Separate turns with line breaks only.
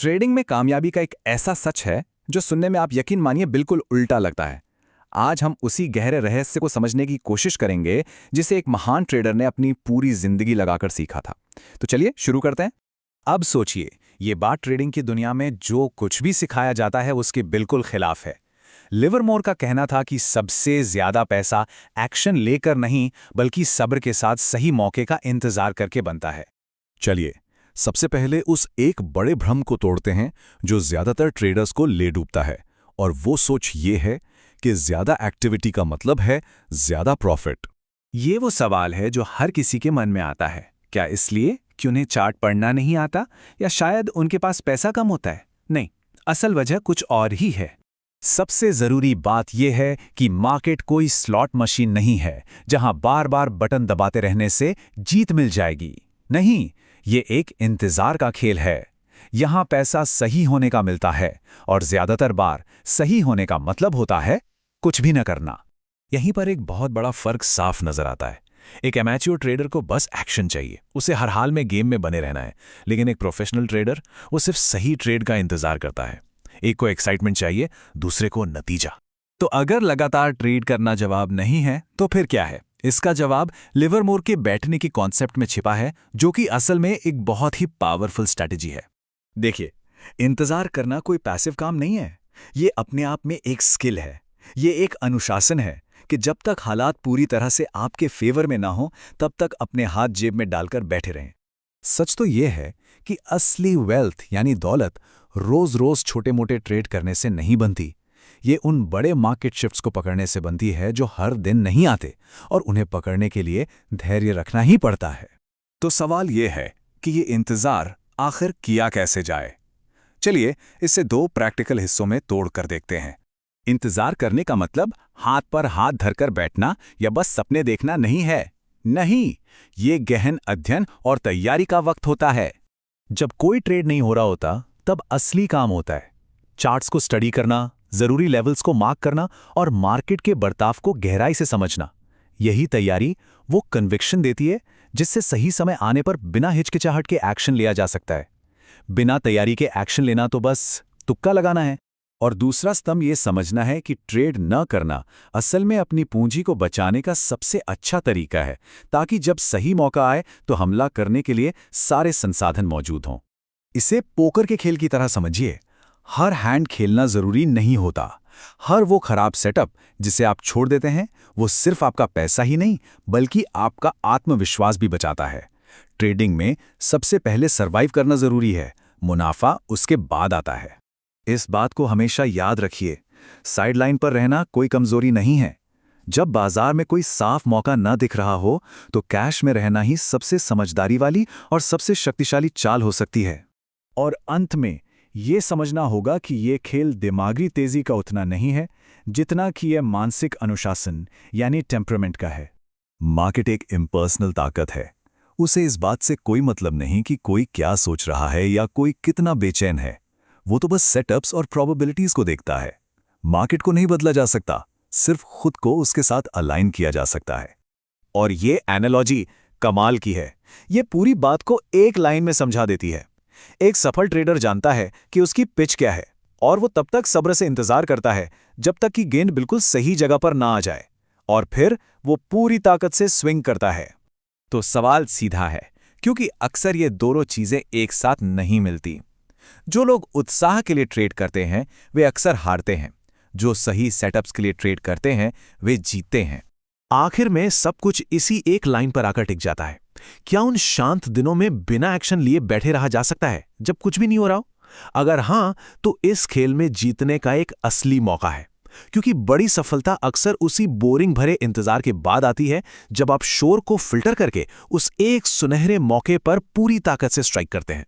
Trading में कामयाबी का एक ऐसा सच है जो सुनने में आप यकीन मानिए बिल्कुल उल्टा लगता है। आज हम उसी गहरे रहस्य को समझने की कोशिश करेंगे जिसे एक महान ट्रेडर ने अपनी पूरी जिंदगी लगाकर सीखा था। तो चलिए शुरू करते हैं। अब सोचिए, ये बात ट्रेडिंग की दुनिया में जो कुछ भी सिखाया जाता है उसके बिल्कुल खिलाफ है। लिवरमोर का कहना था कि सबसे ज्यादा पैसा एक्शन लेकर नहीं बल्कि सब्र के साथ सही मौके का इंतजार करके बनता है।
चलिए, सबसे पहले उस एक बड़े भ्रम को तोड़ते हैं जो ज्यादातर ट्रेडर्स को ले डूबता है, और वो सोच ये है कि ज्यादा एक्टिविटी का मतलब है ज्यादा प्रॉफिट।
ये वो सवाल है जो हर किसी के मन में आता है। क्या इसलिए कि उन्हें चार्ट पढ़ना नहीं आता, या शायद उनके पास पैसा कम होता है? नहीं, असल वजह कुछ और ही है। सबसे जरूरी बात यह है कि मार्केट कोई स्लॉट मशीन नहीं है जहां बार बार बटन दबाते रहने से जीत मिल जाएगी। नहीं, ये एक इंतजार का खेल है। यहां पैसा सही होने का मिलता है, और ज्यादातर बार सही होने का मतलब होता है कुछ भी न करना। यहीं पर एक बहुत बड़ा फर्क साफ नजर आता है। एक एमेच्योर ट्रेडर को बस एक्शन चाहिए, उसे हर हाल में गेम में बने रहना है। लेकिन एक प्रोफेशनल ट्रेडर वो सिर्फ सही ट्रेड का इंतजार करता है। एक को एक्साइटमेंट चाहिए, दूसरे को नतीजा। तो अगर लगातार ट्रेड करना जवाब नहीं है तो फिर क्या है? इसका जवाब लिवरमोर के बैठने की कॉन्सेप्ट में छिपा है, जो कि असल में एक बहुत ही पावरफुल स्ट्रैटेजी है। देखिए, इंतजार करना कोई पैसिव काम नहीं है। ये अपने आप में एक स्किल है। ये एक अनुशासन है कि जब तक हालात पूरी तरह से आपके फेवर में ना हो तब तक अपने हाथ जेब में डालकर बैठे रहें। सच तो ये है कि असली वेल्थ यानी दौलत रोज रोज छोटे मोटे ट्रेड करने से नहीं बनती। ये उन बड़े मार्केट शिफ्ट्स को पकड़ने से बनती है जो हर दिन नहीं आते, और उन्हें पकड़ने के लिए धैर्य रखना ही पड़ता है। तो सवाल ये है कि ये इंतजार आखिर किया कैसे जाए। चलिए इसे दो प्रैक्टिकल हिस्सों में तोड़ कर देखते हैं। इंतजार करने का मतलब हाथ पर हाथ धरकर बैठना या बस सपने देखना नहीं है। नहीं, ये गहन अध्ययन और तैयारी का वक्त होता है। जब कोई ट्रेड नहीं हो रहा होता तब असली काम होता है चार्ट्स को स्टडी करना, जरूरी लेवल्स को मार्क करना और मार्केट के बर्ताव को गहराई से समझना। यही तैयारी वो कन्विक्शन देती है जिससे सही समय आने पर बिना हिचकिचाहट के एक्शन लिया जा सकता है। बिना तैयारी के एक्शन लेना तो बस तुक्का लगाना है। और दूसरा स्तंभ ये समझना है कि ट्रेड न करना असल में अपनी पूंजी को बचाने का सबसे अच्छा तरीका है, ताकि जब सही मौका आए तो हमला करने के लिए सारे संसाधन मौजूद हों। इसे पोकर के खेल की तरह समझिए। हर हैंड खेलना जरूरी नहीं होता। हर वो खराब सेटअप जिसे आप छोड़ देते हैं वो सिर्फ आपका पैसा ही नहीं बल्कि आपका आत्मविश्वास भी बचाता है। ट्रेडिंग में सबसे पहले सरवाइव करना जरूरी है, मुनाफा उसके बाद आता है। इस बात को हमेशा याद रखिए। साइडलाइन पर रहना कोई कमजोरी नहीं है। जब बाजार में कोई साफ मौका न दिख रहा हो तो कैश में रहना ही सबसे समझदारी वाली और सबसे शक्तिशाली चाल हो सकती है। और अंत में ये समझना होगा कि ये खेल दिमागी तेजी का उतना नहीं है जितना कि यह मानसिक अनुशासन यानी टेम्परामेंट का है।
मार्केट एक इम्पर्सनल ताकत है। उसे इस बात से कोई मतलब नहीं कि कोई क्या सोच रहा है या कोई कितना बेचैन है। वो तो बस सेटअप्स और प्रोबेबिलिटीज को देखता है। मार्केट को नहीं बदला जा सकता, सिर्फ खुद को उसके साथ अलाइन किया जा सकता है।
और ये एनालॉजी कमाल की है। ये पूरी बात को एक लाइन में समझा देती है। एक सफल ट्रेडर जानता है कि उसकी पिच क्या है, और वो तब तक सब्र से इंतजार करता है जब तक कि गेंद बिल्कुल सही जगह पर ना आ जाए, और फिर वो पूरी ताकत से स्विंग करता है। तो सवाल सीधा है, क्योंकि अक्सर ये दोनों चीजें एक साथ नहीं मिलती। जो लोग उत्साह के लिए ट्रेड करते हैं वे अक्सर हारते हैं। जो सही सेटअप्स के लिए ट्रेड करते हैं वे जीतते हैं। आखिर में सब कुछ इसी एक लाइन पर आकर टिक जाता है। क्या उन शांत दिनों में बिना एक्शन लिए बैठे रहा जा सकता है जब कुछ भी नहीं हो रहा हो? अगर हां, तो इस खेल में जीतने का एक असली मौका है, क्योंकि बड़ी सफलता अक्सर उसी बोरिंग भरे इंतजार के बाद आती है जब आप शोर को फिल्टर करके उस एक सुनहरे मौके पर पूरी ताकत से स्ट्राइक करते हैं।